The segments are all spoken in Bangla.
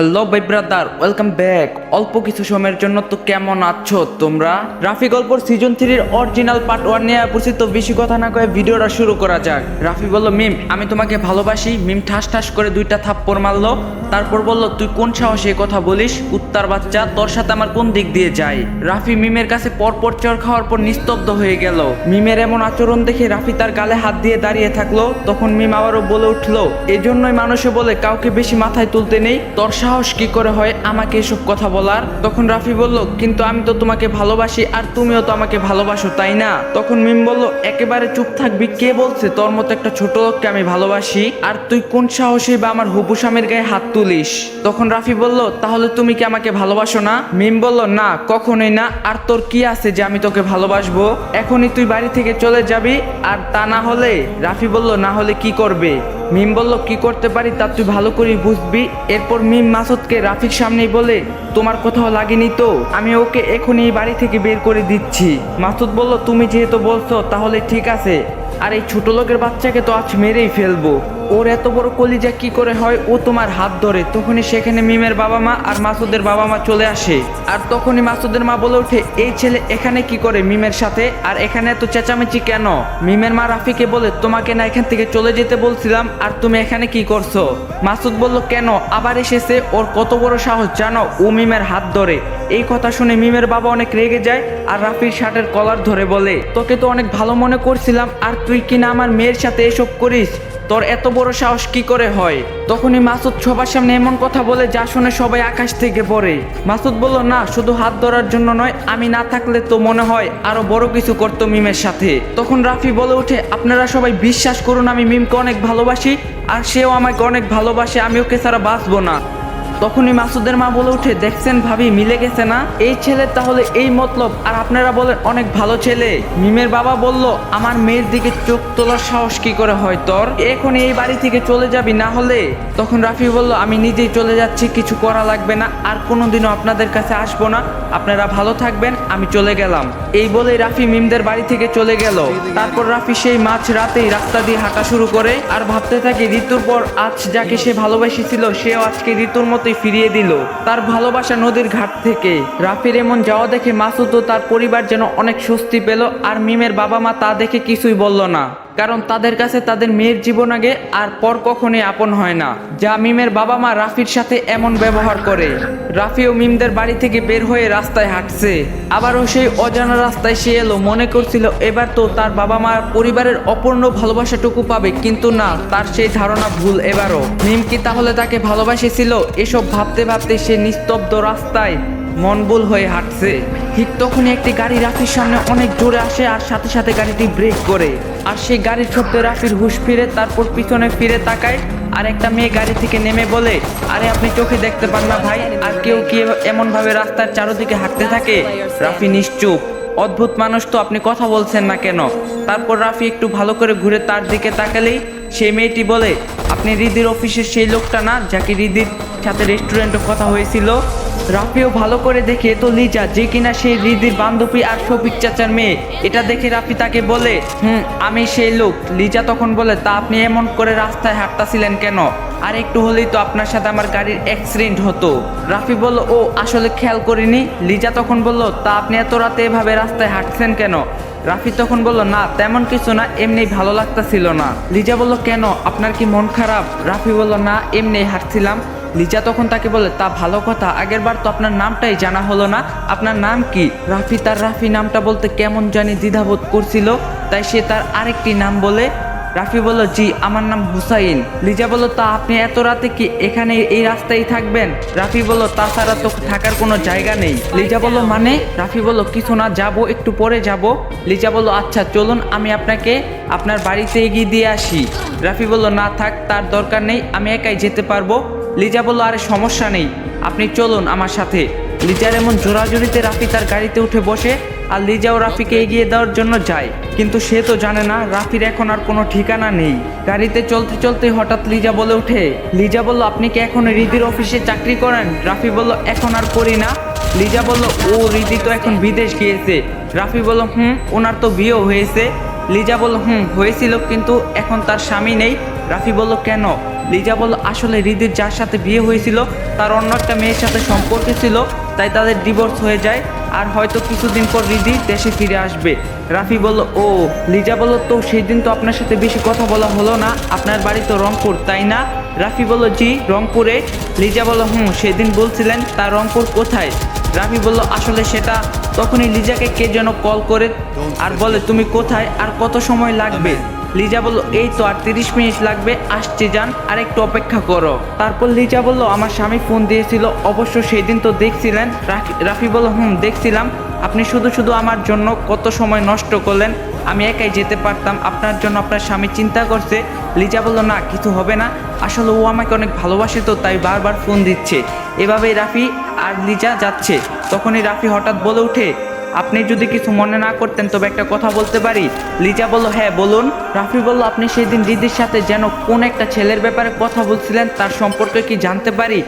হ্যালো ভাই ব্রাদার, ওয়েলকাম ব্যাক। অল্প কিছু সময়ের জন্য তো কেমন আছো তোমরা? রাফি গল্পর সিজন 3-র অরিজিনাল পার্ট 1 নিয়ে পরিচিত। তো বেশি কথা না কয়ে ভিডিওটা শুরু করা যাক। রাফি বলল, মিম আমি তোমাকে ভালোবাসি। মিম ঠাস ঠাস করে 2টা থাপ্পড় মারলো। তারপর বলল, তুই কোন সাহসে কথা বলিস? কুত্তার বাচ্চা, তোর সাথে আমার কোন দিক দিয়ে যায়? রাফি মিমের কাছে পরপর চর খাওয়ার পর নিস্তব্ধ হয়ে গেল। মিমের এমন আচরণ দেখে রাফি তার গালে হাত দিয়ে দাঁড়িয়ে থাকলো। তখন মিম আবারও বলে উঠলো, এজন্যই মানুষে বলে কাউকে বেশি মাথায় তুলতে নেই। তোর সাহস কি করে হয় আমাকে এসব কথা বলার? তখন রাফি বলল, কিন্তু আমি তো তোমাকে ভালোবাসি আর তুমিও তো আমাকে ভালোবাসো, তাই না? তখন মিম বলল, একেবারে চুপ থাকবি? কে বলছে তোর মতো একটা ছোট লোককে আমি ভালোবাসি? আর তুই কোন সাহসে বা আমার হবু স্বামীর গায়ে হাত তুলিস? তখন রাফি বলল, তাহলে তুমি কি আমাকে ভালোবাসো না? মিম বলল, না, কখনোই না। আর তোর কি আছে যে আমি তোকে ভালোবাসবো? এখনই তুই বাড়ি থেকে চলে যাবি। আর তা না হলে? রাফি বলল, না হলে কি করবে? মিম বলল, কি করতে পারি তা তুই ভালো করে বুঝবি। এরপর মিম মাসুদকে রাফির সামনেই বলে, তোমার কোথাও লাগেনি তো? আমি ওকে এখনই বাড়ি থেকে বের করে দিচ্ছি। মাসুদ বলল, তুমি যেহেতু বলছো তাহলে ঠিক আছে। আর এই ছোট লোকের বাচ্চাকে তো আজ মেরেই ফেলবো। ওর এত বড় কলিজা কি করে হয় ও তোমার হাত ধরে? তখনই সেখানে মিমের বাবা মা আর মাসুদের বাবা মা চলে আসে। আর তখনই মাসুদের মা বলে ওঠে, এই ছেলে এখানে কি করে মিমের সাথে? আর এখানে এত চেঁচামেচি কেন? মিমের মা রাফিকে বলে, তোমাকে না এখান থেকে চলে যেতে বলছিলাম, আর তুমি এখানে কি করছো? মাসুদ বলল, কেন আবার এসেছে? ওর কত বড় সাহস জানো? ও মিমের হাত ধরে। এই কথা শুনে মিমের বাবা অনেক রেগে যায় আর রাফির শার্টের কলার ধরে বলে, তোকে তো অনেক ভালো মনে করছিলাম, আর তুই কিনা আমার মেয়ের সাথে এসব করিস? তোর এত বড় সাহস কি করে হয়? তখনই মাসুদ সবার সামনে এমন কথা বলে যা শুনে সবাই আকাশ থেকে পড়ে। মাসুদ বলল, না, শুধু হাত ধরার জন্য নয়, আমি না থাকলে তো মনে হয় আরো বড় কিছু করতো মিমের সাথে। তখন রাফি বলে ওঠে, আপনারা সবাই বিশ্বাস করুন, আমি মিমকে অনেক ভালোবাসি আর সেও আমাকে অনেক ভালোবাসে। আমি ওকে ছাড়া বাঁচবো না। তখনই মাসুদের মা বলে উঠে, দেখছেন ভাবি, মিলে গেছে না? এই ছেলের তাহলে এই মতলব, আর আপনারা বলেন অনেক ভালো ছেলে। মিমের বাবা বলল, আমার মেয়ের দিকে চোখ তোলার সাহস কি করে হয় তোর? এখন এই বাড়ি থেকে চলে যাবি না হলে? তখন রাফি বলল, আমি নিজেই চলে যাচ্ছি, কিছু করা লাগবে না, আর কোনোদিনও আপনাদের কাছে আসবো না। আপনারা ভালো থাকবেন, আমি চলে গেলাম। এই বলেই রাফি মিমদের বাড়ি থেকে চলে গেল। তারপর রাফি সেই মাঝ রাতেই রাস্তা দিয়ে হাঁটা শুরু করে আর ভাবতে থাকে, ঋতুর পর আজ যাকে সে ভালোবাসিছিল সেও আজকে ঋতুর মতোই ফিরিয়ে দিল তার ভালোবাসা নদীর ঘাট থেকে। রাফির এমন যাওয়া দেখে মাসুদ ও তার পরিবার যেন অনেক স্বস্তি পেল। আর মিমের বাবা মা তা দেখে কিছুই বলল না, কারণ তাদের কাছে তাদের মেয়ের জীবন আগে, আর পর কখনোই আপন হয় না। যা মিমের বাবা মা রাফির সাথে এমন ব্যবহার করে। রাফি ও মিমদের বাড়ি থেকে বের হয়ে রাস্তায় হাঁটছে। আবারও সেই অজানা রাস্তায় সে এলো। মনে করছিল এবার তো তার বাবা মা পরিবারের অপূর্ণ ভালোবাসাটুকু পাবে, কিন্তু না, তার সেই ধারণা ভুল। এবারও মিম কি তাহলে তাকে ভালোবাসেছিল? এসব ভাবতে ভাবতে সে নিস্তব্ধ রাস্তায় মনবুল হয়ে হাঁটছে। ঠিক তখনই একটি গাড়ি রাফির সামনে অনেক জোরে আসে আর সাথে সাথে গাড়িটি ব্রেক করে। আর সেই গাড়ির শব্দে রাফির হুঁশ ফিরে। তারপর পিছনে ফিরে তাকায় আর একটা মেয়ে গাড়ি থেকে নেমে বলে, আরে আপনি চোখে দেখতে পান না ভাই? আর কেউ কি এমন ভাবে রাস্তার চারদিকে হাঁটতে থাকে? রাফি নিশ্চুপ। অদ্ভুত মানুষ তো, আপনি কথা বলছেন না কেন? তারপর রাফি একটু ভালো করে ঘুরে তার দিকে তাকালেই সেই মেয়েটি বলে, আপনি রিদির অফিসের সেই লোকটা না যাকে রিদির সাথে রেস্টুরেন্টে কথা হয়েছিল? রাফিও ভালো করে দেখে, তো লিজা, যে কিনা সেই রিদির বান্ধবী আর শফিক চাচার মেয়ে। এটা দেখে রাফি তাকে বলে, আমি সেই লোক। লিজা তখন বলে, তা আপনি এমন করে রাস্তায় হাঁটতাছিলেন কেন? আর একটু হলেই তো আপনার সাথে আমার গাড়ির অ্যাক্সিডেন্ট হতো। রাফি বলল, ও আসলে খেয়াল করিনি। লিজা তখন বলল, তা আপনি এত রাতে এভাবে রাস্তায় হাঁটছেন কেন? রাফি তখন বলল, না তেমন কিছু না, এমনি ভালো লাগতাছিল না। লিজা বলল, কেন, আপনার কি মন খারাপ? রাফি বলল, না, এমনি হাঁটছিলাম। লিজা তখন তাকে বলে, তা ভালো কথা, আগের বার তো আপনার নামটাই জানা হলো না, আপনার নাম কি? রাফি তার রাফি নামটা বলতে কেমন জানি দ্বিধাবোধ করছিল, তাই সে তার আরেকটি নাম বলে। রাফি বলল, জি, আমার নাম হুসাইন। লিজা বলল, তা আপনি এত রাতে কি এখানে এই রাস্তায় থাকবেন? রাফি বলল, তাছাড়া তো থাকার কোনো জায়গা নেই। লিজা বলল, মানে? রাফি বলল, কিছু না, যাবো, একটু পরে যাব। লিজা বলল, আচ্ছা চলুন, আমি আপনাকে আপনার বাড়িতে এগিয়ে দিয়ে আসি। রাফি বলল, না থাক, তার দরকার নেই, আমি একাই যেতে পারবো। লিজা বলল, আরে সমস্যা নেই, আপনি চলুন আমার সাথে। লিজার এমন জোরাজুরিতে রাফি তার গাড়িতে উঠে বসে আর লিজাও রাফিকে এগিয়ে দেওয়ার জন্য যায়, কিন্তু সে তো জানে না রাফির এখন আর কোনো ঠিকানা নেই। গাড়িতে চলতে চলতে হঠাৎ লিজা বলে ওঠে, লিজা বলল, আপনি কি এখন রিদির অফিসে চাকরি করেন? রাফি বলল, এখন আর করি না। লিজা বলল, ও, রিদি তো এখন বিদেশ গিয়েছে। রাফি বলল, ওনার তো বিয়েও হয়েছে। লিজা বলল, হয়েছিল, কিন্তু এখন তার স্বামী নেই। রাফি বলল, কেন? লিজা বলল আসলে হৃদির যার সাথে বিয়ে হয়েছিল তার অন্য একটা মেয়ের সাথে সম্পর্ক ছিল, তাই তাদের ডিভোর্স হয়ে যায় আর হয়তো কিছুদিন পর হৃদি দেশে ফিরে আসবে। রাফি বলল ও। লিজা বলল তো সেই দিন তো আপনার সাথে বেশি কথা বলা হলো না, আপনার বাড়ি তো রংপুর তাই না? রাফি বলল জি রংপুরে। লিজা বলল সেদিন বলছিলেন, তার রংপুর কোথায়? রাফি বলল আসলে সেটা। তখনই লিজাকে কে যেন কল করে আর বলে তুমি কোথায় আর কত সময় লাগবে? লিজা বলল এই তো আর 30 মিনিট লাগবে, আসছি যান, আর একটু অপেক্ষা করো। তারপর লিজা বলল আমার স্বামী ফোন দিয়েছিল, অবশ্য সেই দিন তো দেখছিলেন। রাফি বলল দেখছিলাম। আপনি শুধু শুধু আমার জন্য কত সময় নষ্ট করলেন, আমি একাই যেতে পারতাম, আপনার জন্য আপনার স্বামী চিন্তা করছে। লিজা বলল না কিছু হবে না, আসলে ও আমাকে অনেক ভালোবাসে তো তাই বারবার ফোন দিচ্ছে। এভাবেই রাফি আর লিজা যাচ্ছে। তখনই রাফি হঠাৎ বলে উঠে আপনি যদি কিছু মনে না করতেন তবে একটা কথা বলতে পারি? লিজা বলল হ্যাঁ বলুন। রাফি বলল আপনি সেই দিন দিদির সাথে যেন কোন একটা ছেলের ব্যাপারে কথা বলছিলেন, তার সম্পর্কে কি জানতে পারি?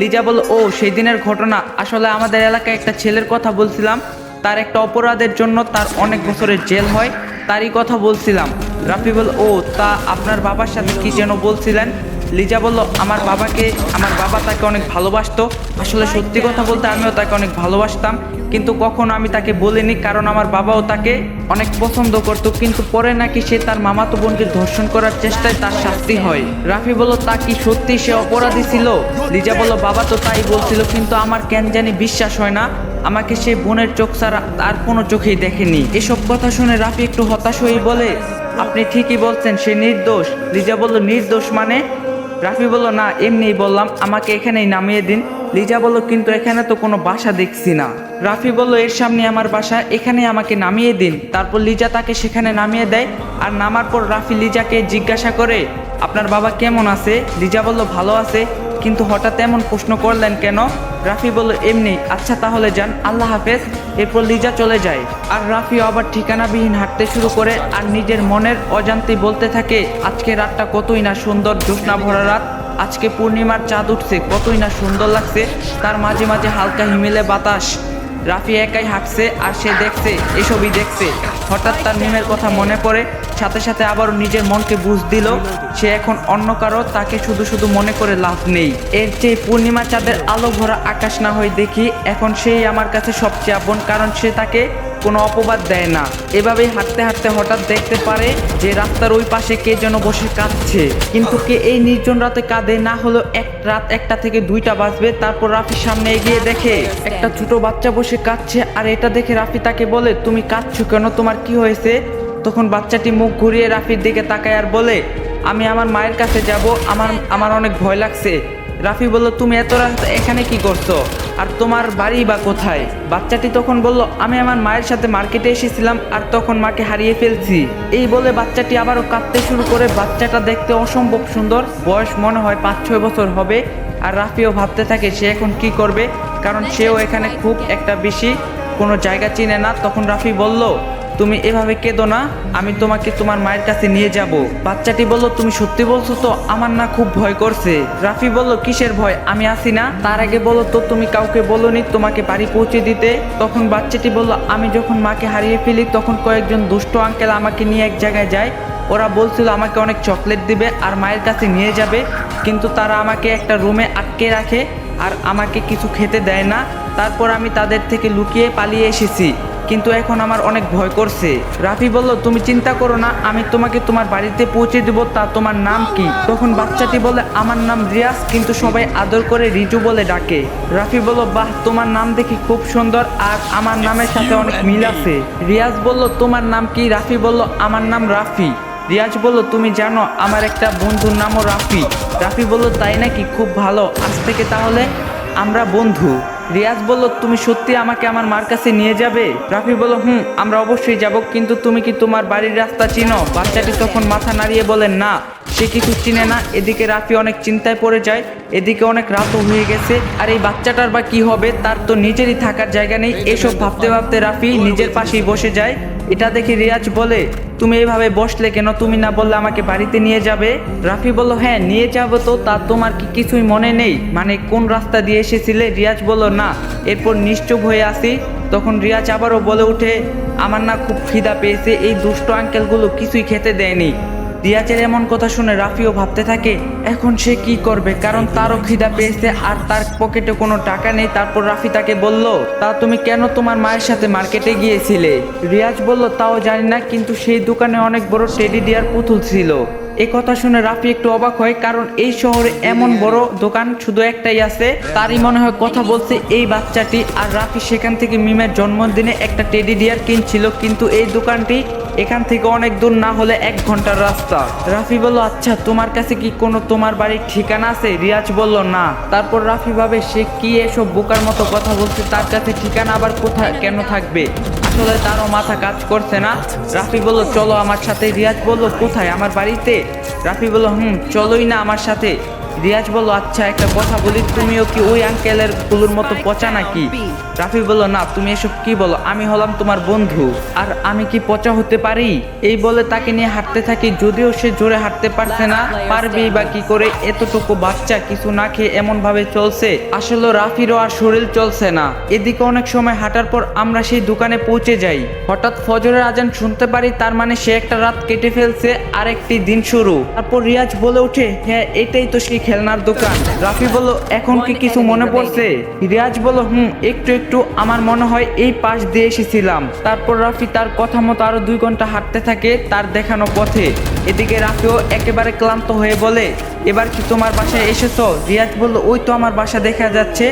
লিজা বলল ও সেই দিনের ঘটনা, আসলে আমাদের এলাকায় একটা ছেলের কথা বলছিলাম, তার একটা অপরাধের জন্য তার অনেক বছরের জেল হয়, তারই কথা বলছিলাম। রাফি বলল ও তা আপনার বাবার সাথে কি যেন বলছিলেন? লিজা বলল আমার বাবা তাকে অনেক ভালোবাসতো। আসলে সত্যি কথা বলতে আমিও তাকে অনেক ভালোবাসতাম, কিন্তু কখনো আমি তাকে বলিনি, কারণ আমার বাবাও তাকে অনেক পছন্দ করত, কিন্তু পরে নাকি সে তার মামাতো বোনকে ধর্ষণ করার চেষ্টায় তার শাস্তি হয়। রাফি বলল তা কি সত্যি সে অপরাধী ছিল? লিজা বলল বাবা তো তাই বলছিল, কিন্তু আমার কেন জানি বিশ্বাস হয় না, আমাকে সে বোনের চোখ ছাড়া আর কোনো চোখেই দেখেনি। এসব কথা শুনে রাফি একটু হতাশ হয়ে বলে আপনি ঠিকই বলছেন, সে নির্দোষ। লিজা বলল নির্দোষ মানে? রাফি বলল না এমনিই বললাম, আমাকে এখানেই নামিয়ে দিন। লিজা বলল কিন্তু এখানে তো কোনো বাসা দেখছি না। রাফি বলল এর সামনে আমার বাসা, এখানে আমাকে নামিয়ে দিন। তারপর লিজা তাকে সেখানে নামিয়ে দেয়। আর নামার পর রাফি লিজাকে জিজ্ঞাসা করে আপনার বাবা কেমন আছে? লিজা বলল ভালো আছে, কিন্তু হঠাৎ এমন প্রশ্ন করলেন কেন? রাফি বলল এমনি। আচ্ছা তাহলে যান, আল্লাহ হাফেজ। এরপর লিজা চলে যায় আর রাফিও আবার ঠিকানাবিহীন হাঁটতে শুরু করে আর নিজের মনের অজান্তে বলতে থাকে আজকে রাতটা কতই না সুন্দর, জ্যোৎস্না ভরা রাত, আজকে পূর্ণিমার চাঁদ উঠছে, কতই না সুন্দর লাগছে, তার মাঝে মাঝে হালকা হিমেলে বাতাস। রাফি একাই হাঁটছে আর সে দেখছে, এসবই দেখছে। হঠাৎ তার মিমের কথা মনে পড়ে, সাথে সাথে আবারও নিজের মনকে বুঝ দিল সে এখন অন্য কারো, তাকে শুধু শুধু মনে করে লাভ নেই। এর চেয়ে পূর্ণিমা চাঁদের আলো ভরা আকাশ না হয় দেখি, এখন সেই আমার কাছে সবচেয়ে আপন, কারণ সে তাকে কোনো অপবাদ দেয় না। এভাবেই হাঁটতে হাঁটতে হঠাৎ দেখতে পারে যে রাস্তার ওই পাশে কে যেন বসে কাঁদছে, কিন্তু কে এই নির্জন রাতে কাঁদে? না হলো রাত 1টা থেকে 2টা বাজবে। তারপর রাফির সামনে এগিয়ে দেখে একটা ছোট বাচ্চা বসে কাঁদছে, আর এটা দেখে রাফি তাকে বলে তুমি কাঁদছো কেন, তোমার কি হয়েছে? তখন বাচ্চাটি মুখ ঘুরিয়ে রাফির দিকে তাকায় আর বলে আমি আমার মায়ের কাছে যাব, আমার অনেক ভয় লাগছে। রাফি বলল তুমি এত রাত এখানে কি করছো, আর তোমার বাড়ি বা কোথায়? বাচ্চাটি তখন বলল আমি আমার মায়ের সাথে মার্কেটে এসেছিলাম আর তখন মাকে হারিয়ে ফেলছি। এই বলে বাচ্চাটি আবারও কাঁদতে শুরু করে। বাচ্চাটা দেখতে অসম্ভব সুন্দর, বয়স মনে হয় 5-6 বছর হবে। আর রাফিও ভাবতে থাকে সে এখন কি করবে, কারণ সেও এখানে খুব একটা বেশি কোনো জায়গা চিনে না। তখন রাফি বলল তুমি এভাবে কেঁদো না, আমি তোমাকে তোমার মায়ের কাছে নিয়ে যাব। বাচ্চাটি বলল তুমি সত্যি বলছো তো, আমার না খুব ভয় করছে। রাফি বলল কিসের ভয়, আমি আছি না। তার আগে বলো তো তুমি কাউকে বলোনি তোমাকে বাড়ি পৌঁছে দিতে? তখন বাচ্চাটি বলল আমি যখন মাকে হারিয়ে ফেলি তখন কয়েকজন দুষ্ট আঙ্কেল আমাকে নিয়ে এক জায়গায় যায়, ওরা বলছিল আমাকে অনেক চকলেট দিবে আর মায়ের কাছে নিয়ে যাবে, কিন্তু তারা আমাকে একটা রুমে আটকে রাখে আর আমাকে কিছু খেতে দেয় না। তারপর আমি তাদের থেকে লুকিয়ে পালিয়ে এসেছি, কিন্তু এখন আমার অনেক ভয় করছে। রাফি বলল তুমি চিন্তা করো না, আমি তোমাকে তোমার বাড়িতে পৌঁছে দেব। তা তোমার নাম কি? তখন বাচ্চাটি বলে আমার নাম রিয়াজ, কিন্তু সবাই আদর করে রিজু বলে ডাকে। রাফি বলল বাহ, তোমার নাম দেখি খুব সুন্দর আর আমার নামের সাথে অনেক মিল আছে। রিয়াজ বলল তোমার নাম কি? রাফি বলল আমার নাম রাফি। রিয়াজ বলল তুমি জানো আমার একটা বন্ধুর নামও রাফি। রাফি বলল তাই নাকি, খুব ভালো, আজ থেকে তাহলে আমরা বন্ধু। রিয়াজ বলল তুমি সত্যি আমাকে আমার মার কাছে নিয়ে যাবে? রাফি বলল আমরা অবশ্যই যাব, কিন্তু তুমি কি তোমার বাড়ির রাস্তা চিনো? বাচ্চাটি তখন মাথা নাড়িয়ে বলেন না, সে কিছু চিনে না। এদিকে রাফি অনেক চিন্তায় পড়ে যায়, এদিকে অনেক রাতও হয়ে গেছে, আর এই বাচ্চাটার বা কি হবে, তার তো নিজেরই থাকার জায়গা নেই। এসব ভাবতে ভাবতে রাফি নিজের পাশেই বসে যায়। এটা দেখে রিয়াজ বলে তুমি এইভাবে বসলে কেন, তুমি না বললে আমাকে বাড়িতে নিয়ে যাবে? রাফি বলল হ্যাঁ নিয়ে যাবো তো, তা তোমার কি কিছুই মনে নেই, মানে কোন রাস্তা দিয়ে এসেছিলে? রিয়াজ বলল না। এরপর নিশ্চুপ হয়ে আসি। তখন রিয়াজ আবারও বলে উঠে আমার না খুব খিদা পেয়েছে, এই দুষ্ট আঙ্কেলগুলো কিছুই খেতে দেয়নি। রিয়াজের এমন কথা শুনে রাফিও ভাবতে থাকে এখন সে কি করবে, কারণ তারও খিদা পেয়েছে আর তার পকেটে কোনো টাকা নেই। তারপর রাফি তাকে বলল, তা তুমি কেন তোমার মায়ের সাথে মার্কেটে গিয়েছিলে? রিয়াজ বলল, তাও জানি না, কিন্তু সেই দোকানে অনেক বড় টেডি ডিয়ার পুতুল ছিল। এই কথা শুনে রাফি একটু অবাক হয়, কারণ এই শহরে এমন বড় দোকান শুধু একটাই আছে। তারই মনে হয় কথা বলছে এই বাচ্চাটি। আর রাফি সেখান থেকে মিমের জন্মদিনে একটা টেডি ডিয়ার কিনছিল, কিন্তু এই দোকানটি এখান থেকে অনেক দূর, না হলে 1 ঘন্টার রাস্তা। রাফি বলল, আচ্ছা তোমার কাছে কি কোনো তোমার বাড়ির ঠিকানা আছে? রিয়াজ বলল, না। তারপর রাফি ভাবে সে কি এসব বোকার মতো কথা বলছে, তার কাছে ঠিকানা আবার কোথায় কেন থাকবে? আসলে তারও মাথা কাজ করছে না। রাফি বলল, চলো আমার সাথে। রিয়াজ বলল, কোথায়? আমার বাড়িতে? রাফি বলল, চলোই না আমার সাথে। রিয়াজ বলল, আচ্ছা একটা কথা বলি, তুমিও কি ওই আঙ্কেলের কুলুর মতো পচা নাকি? রাফি বলল, না, তুমি এসব কি বলো? আমি হলাম তোমার বন্ধু, আর আমি কি পচা হতে পারি? এই বলে তাকে নিয়ে হাঁটতে থাকি, যদিও সে জোরে হাঁটতে পারছে না, পারবেই বা কি করে? এতটুকু বাচ্চা কিছু না খেয়ে এমন ভাবে চলছে, আসলে রাফিরও আর শরীর চলছে না। এদিকে অনেক সময় হাঁটার পর আমরা সেই দোকানে পৌঁছে যাই। হঠাৎ ফজরের আজান শুনতে পারি, তার মানে সে একটা রাত কেটে ফেলছে, আর একটি দিন শুরু। তারপর রিয়াজ বলে ওঠে, হ্যাঁ এটাই তো সেই খেলনার দোকান। রাফি বলল, এখন কি কিছু মনে পড়ছে? রিয়াজ বলল, একটু একটু, আমার মনে হয় এই পাশ দিয়ে এসেছিলাম। তারপর রাফি তার কথা মতো আরো 2 ঘন্টা হাঁটতে থাকে তার দেখানো পথে। এদিকে রাফিও একেবারে ক্লান্ত হয়ে বলে, এবার কি তোমার বাসায় এসেছো? রিয়াজ বলল, ওই তো আমার বাসা দেখা যাচ্ছে।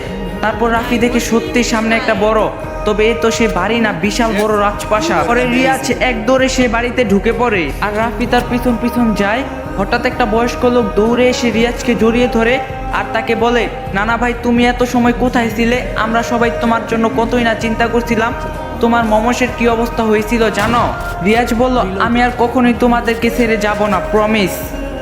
তারপর রাফি দেখে সত্যি সামনে একটা বড়, তবে এ তো সে বাড়ি না, বিশাল বড় রাজপ্রাসাদ। পরে রিয়াজ এক দৌড়ে সে বাড়িতে ঢুকে পড়ে, আর রাফি তার পিছন পিছন যায়। হঠাৎ একটা বয়স্ক লোক দৌড়ে এসে রিয়াজকে জড়িয়ে ধরে আর তাকে বলে, নানা ভাই তুমি এত সময় কোথায় ছিলে? আমরা সবাই তোমার জন্য কতই না চিন্তা করছিলাম। তোমার মমসের কি অবস্থা হয়েছিল জানো? রিয়াজ বলল, আমি আর কখনোই তোমাদেরকে ছেড়ে যাব না, প্রমিস।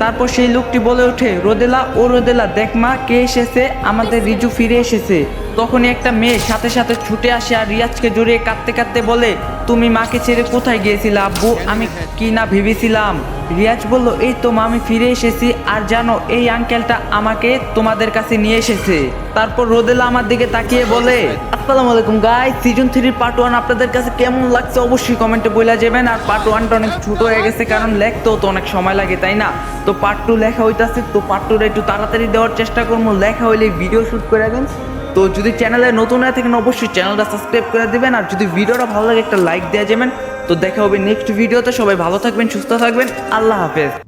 তারপর সেই লোকটি বলে ওঠে, রোদেলা, ও রোদেলা, দেখ মা কে এসেছে, আমাদের রিজু ফিরে এসেছে। তখনই একটা মেয়ে সাথে সাথে ছুটে আসে আর রিয়াজকে জড়িয়ে কাঁদতে কাঁদতে বলে, তুমি মাকে ছেড়ে কোথায় গিয়েছিলে আব্বু? আমি কি না ভেবেছিলাম। রিয়াজ বলল, এই তো মা, আমি ফিরে এসেছি, আর জানো এই আঙ্কেলটা আমাকে তোমাদের কাছে নিয়ে এসেছে। তারপর রোদেলা আমার দিকে তাকিয়ে বলে, আসসালামু আলাইকুম গাইস, সিজন 3 পার্ট 1 আপনাদের কাছে কেমন লাগছে অবশ্যই কমেন্টে বলে যাবেন। আর পার্ট 1টা অনেক ছোট হয়ে গেছে, কারণ লেখতেও তো অনেক সময় লাগে, তাই না? তো পার্ট 2 লেখা হইতাছে, তো পার্ট 2 একটু তাড়াতাড়ি দেওয়ার চেষ্টা করবো। লেখা হইলে ভিডিও শুট করে রাখবেন। তো যদি চ্যানেলে নতুন হয়ে থাকেন অবশ্যই চ্যানেলটা সাবস্ক্রাইব করে দিবেন, আর যদি ভিডিওটা ভালো লাগে একটা লাইক দেওয়া যাবেন। তো দেখা হবে নেক্সট ভিডিওতে। সবাই ভালো থাকবেন, সুস্থ থাকবেন, আল্লাহ হাফেজ।